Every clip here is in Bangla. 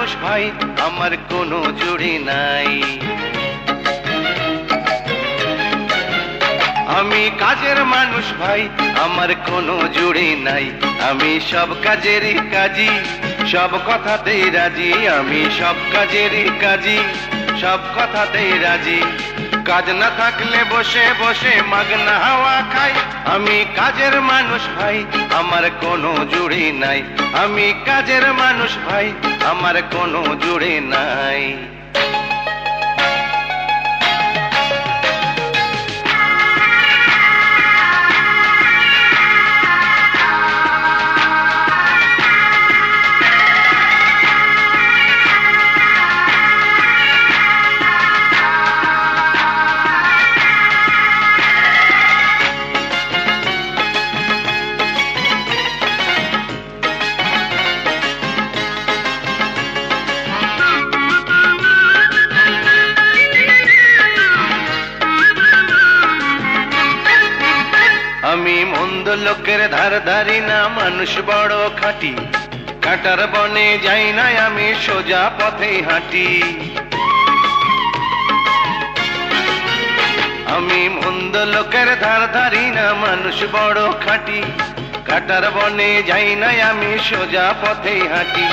মানুষ ভাই, আমার কোনো জুড়ি নাই। আমি কাজের মানুষ ভাই, আমার কোনো জুড়ি নাই। আমি সব কাজেরই কাজী, সব কথাতেই রাজি। আমি সব কাজেরই কাজী, সব কথাতেই রাজি। কাজ না থাকলে বসে বসে মাগনা হাওয়া খাই। আমি কাজের মানুষ ভাই, আমার কোনো জুড়ি নাই। আমি কাজের মানুষ ভাই, আমার কোনো জুড়ি নাই। আমি মন্দ লোকের ধার ধারি না, মানুষ বড় খাঁটি। কাটার বনে যাই না, আমি সোজা পথেই হাঁটি। আমি মন্দ লোকের ধার ধারি না, মানুষ বড় খাঁটি। কাটার বনে যাই না, আমি সোজা পথেই হাঁটি।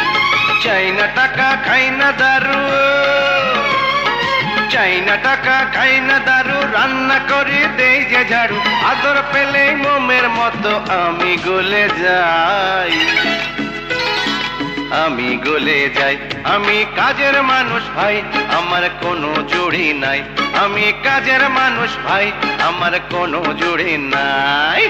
চাই না টাকা, খাই না দারু, চাই না টাকা, খাই না দারু, রান্না করে দেই যে ঝাড়ু। আদর পেলে মোমের মতো আমি গলে যাই, আমি গলে যাই। আমি কাজের মানুষ ভাই, আমার কোনো জুড়ি নাই। আমি কাজের মানুষ ভাই, আমার কোনো জুড়ি নাই।